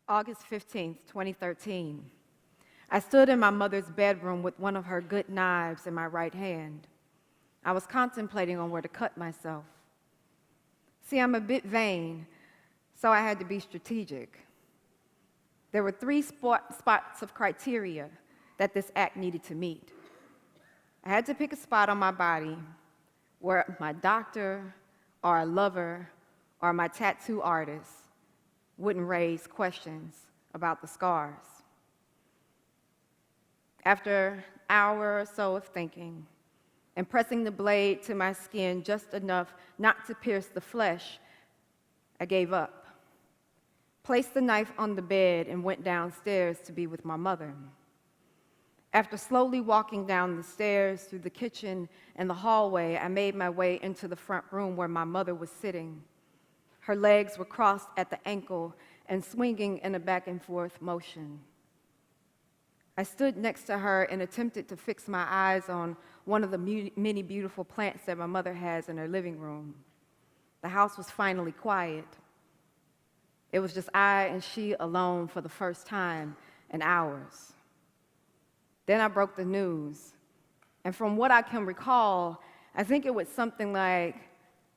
August 15th, 2013. I stood in my mother's bedroom with one of her good knives in my right hand. I was contemplating on where to cut myself. See, I'm a bit vain, so I had to be strategic. There were three spots of criteria that this act needed to meet. I had to pick a spot on my body where my doctor or a lover or my tattoo artist wouldn't raise questions about the scars. After an hour or so of thinking and pressing the blade to my skin just enough not to pierce the flesh, I gave up, placed the knife on the bed, and went downstairs to be with my mother. After slowly walking down the stairs through the kitchen and the hallway, I made my way into the front room where my mother was sitting. Her legs were crossed at the ankle and swinging in a back and forth motion. I stood next to her and attempted to fix my eyes on one of the many beautiful plants that my mother has in her living room. The house was finally quiet. It was just I and she alone for the first time in hours. Then I broke the news. And from what I can recall, I think it was something like,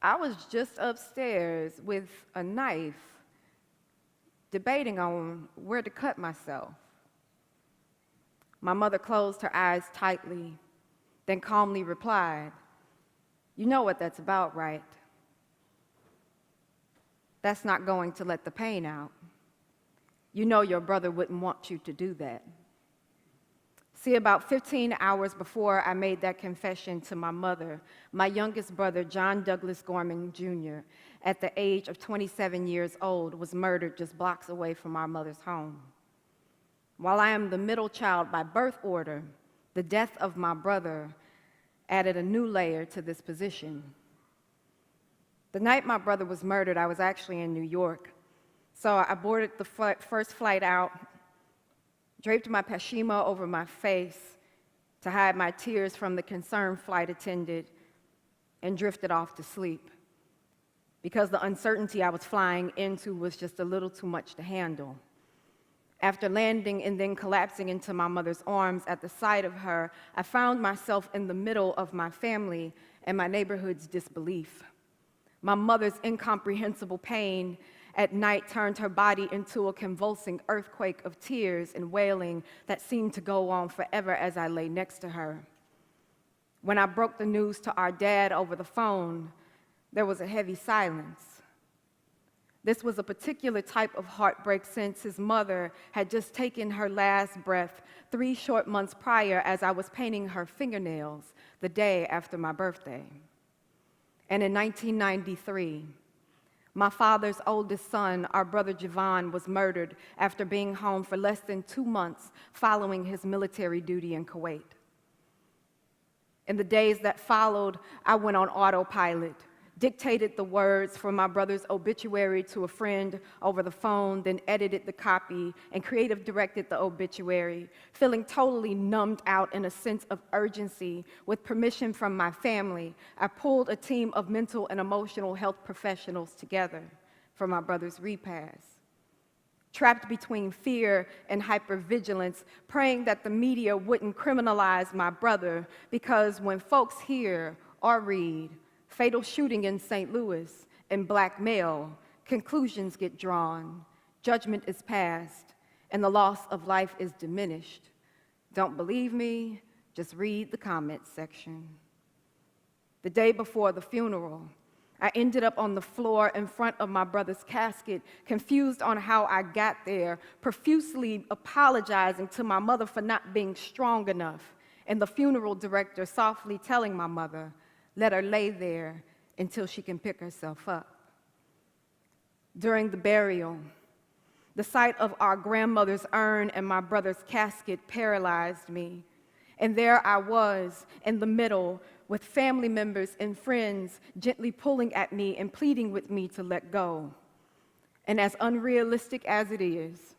I was just upstairs with a knife, debating on where to cut myself. My mother closed her eyes tightly, then calmly replied, "You know what that's about, right? That's not going to let the pain out. You know your brother wouldn't want you to do that." See, about 15 hours before I made that confession to my mother, my youngest brother, John Douglas Gormon Jr., at the age of 27 years old, was murdered just blocks away from our mother's home. While I am the middle child by birth order, the death of my brother added a new layer to this position. The night my brother was murdered, I was actually in New York. So I boarded the first flight out, draped my pashima over my face to hide my tears from the concerned flight attendant, and drifted off to sleep because the uncertainty I was flying into was just a little too much to handle. After landing and then collapsing into my mother's arms at the sight of her, I found myself in the middle of my family and my neighborhood's disbelief. My mother's incomprehensible pain at night turned her body into a convulsing earthquake of tears and wailing that seemed to go on forever as I lay next to her. When I broke the news to our dad over the phone, there was a heavy silence. This was a particular type of heartbreak since his mother had just taken her last breath 3 short months prior as I was painting her fingernails the day after my birthday. And in 1993, my father's oldest son, our brother Javon, was murdered after being home for less than 2 months following his military duty in Kuwait. In the days that followed, I went on autopilot, dictated the words for my brother's obituary to a friend over the phone, then edited the copy and creative directed the obituary, feeling totally numbed out in a sense of urgency. With permission from my family, I pulled a team of mental and emotional health professionals together for my brother's repast. Trapped between fear and hypervigilance, praying that the media wouldn't criminalize my brother, because when folks hear or read fatal shooting in St. Louis and black male, conclusions get drawn, judgment is passed, and the loss of life is diminished. Don't believe me? Just read the comments section. The day before the funeral, I ended up on the floor in front of my brother's casket, confused on how I got there, profusely apologizing to my mother for not being strong enough, and the funeral director softly telling my mother, let her lay there until she can pick herself up. During the burial, the sight of our grandmother's urn and my brother's casket paralyzed me. And there I was in the middle with family members and friends gently pulling at me and pleading with me to let go. And as unrealistic as it is,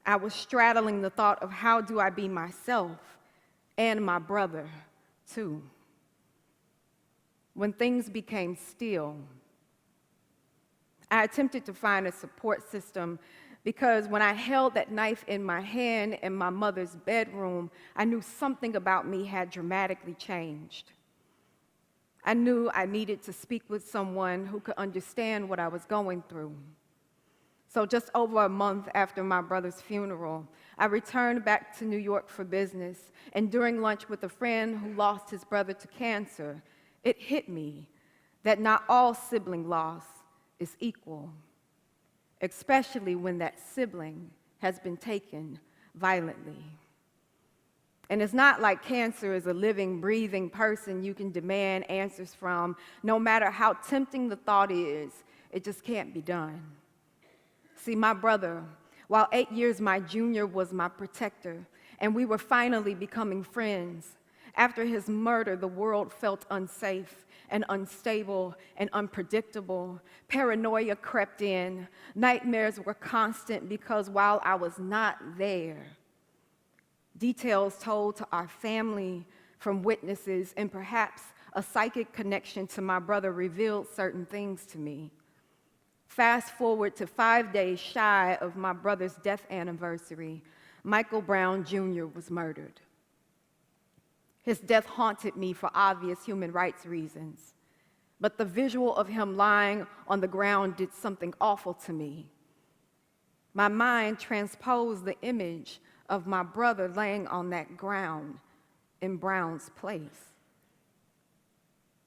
I was straddling the thought of how do I be myself and my brother too. When things became still, I attempted to find a support system because when I held that knife in my hand in my mother's bedroom, I knew something about me had dramatically changed. I knew I needed to speak with someone who could understand what I was going through. So just over a month after my brother's funeral, I returned back to New York for business, and during lunch with a friend who lost his brother to cancer, it hit me that not all sibling loss is equal, especially when that sibling has been taken violently. And it's not like cancer is a living, breathing person you can demand answers from. No matter how tempting the thought is, it just can't be done. See, my brother, while 8 years my junior, was my protector, and we were finally becoming friends. After his murder, the world felt unsafe and unstable and unpredictable. Paranoia crept in. Nightmares were constant because while I was not there, details told to our family from witnesses and perhaps a psychic connection to my brother revealed certain things to me. Fast forward to 5 days shy of my brother's death anniversary, Michael Brown Jr. was murdered. His death haunted me for obvious human rights reasons, but the visual of him lying on the ground did something awful to me. My mind transposed the image of my brother laying on that ground in Brown's place.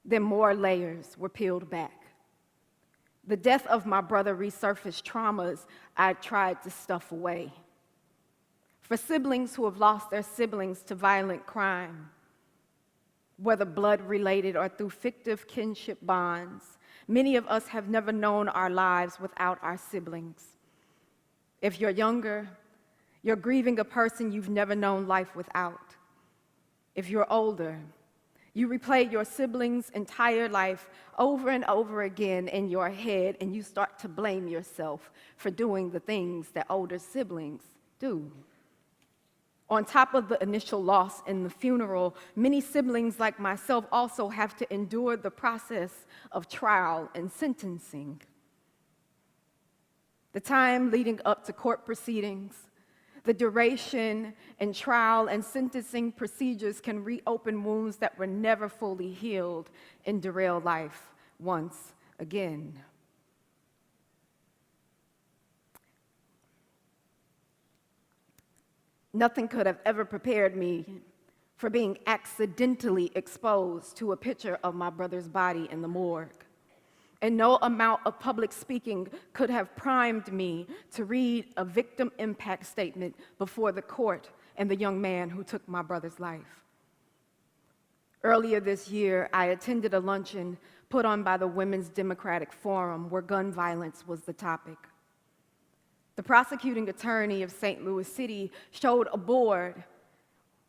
Then more layers were peeled back. The death of my brother resurfaced traumas I tried to stuff away. For siblings who have lost their siblings to violent crime, whether blood-related or through fictive kinship bonds, many of us have never known our lives without our siblings. If you're younger, you're grieving a person you've never known life without. If you're older, you replay your siblings' entire life over and over again in your head, and you start to blame yourself for doing the things that older siblings do. On top of the initial loss in the funeral, many siblings like myself also have to endure the process of trial and sentencing. The time leading up to court proceedings, the duration and trial and sentencing procedures can reopen wounds that were never fully healed and derail life once again. Nothing could have ever prepared me for being accidentally exposed to a picture of my brother's body in the morgue. And no amount of public speaking could have primed me to read a victim impact statement before the court and the young man who took my brother's life. Earlier this year, I attended a luncheon put on by the Women's Democratic Forum where gun violence was the topic. The prosecuting attorney of St. Louis City showed a board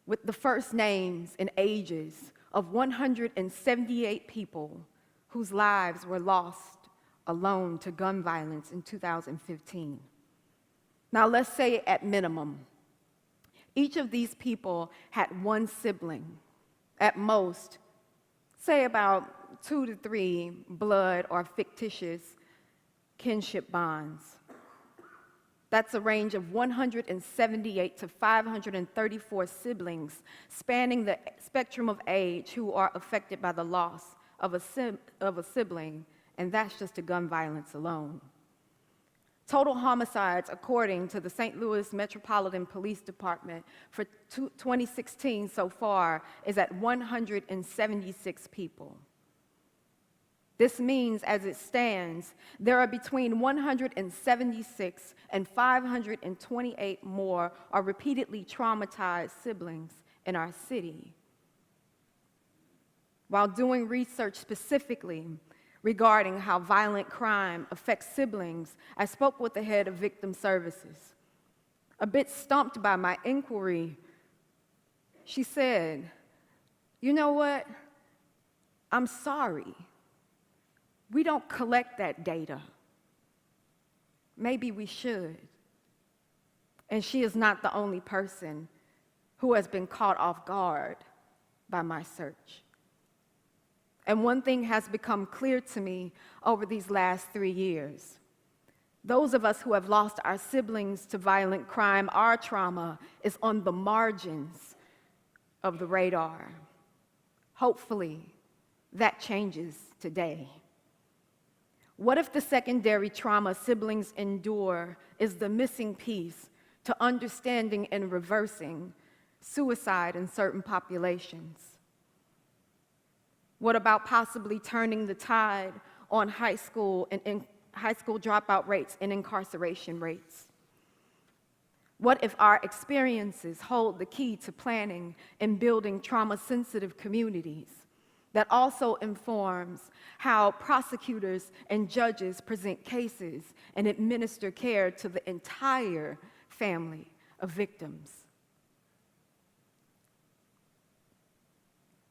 with the first names and ages of 178 people whose lives were lost alone to gun violence in 2015. Now, let's say at minimum, each of these people had one sibling, at most, say about 2 to 3 blood or fictitious kinship bonds. That's a range of 178 to 534 siblings spanning the spectrum of age who are affected by the loss of a sibling, and that's just to gun violence alone. Total homicides, according to the St. Louis Metropolitan Police Department for 2016 so far, is at 176 people. This means, as it stands, there are between 176 and 528 more are repeatedly traumatized siblings in our city. While doing research specifically regarding how violent crime affects siblings, I spoke with the head of victim services. A bit stumped by my inquiry, she said, "You know what? I'm sorry. We don't collect that data. Maybe we should." And she is not the only person who has been caught off guard by my search. And one thing has become clear to me over these last 3 years. Those of us who have lost our siblings to violent crime, our trauma is on the margins of the radar. Hopefully, that changes today. What if the secondary trauma siblings endure is the missing piece to understanding and reversing suicide in certain populations? What about possibly turning the tide on high school dropout rates and incarceration rates? What if our experiences hold the key to planning and building trauma-sensitive communities that also informs how prosecutors and judges present cases and administer care to the entire family of victims?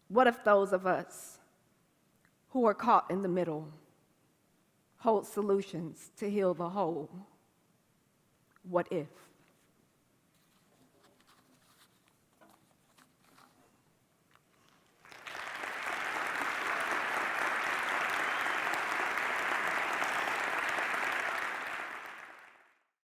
What if those of us who are caught in the middle hold solutions to heal the whole? What if?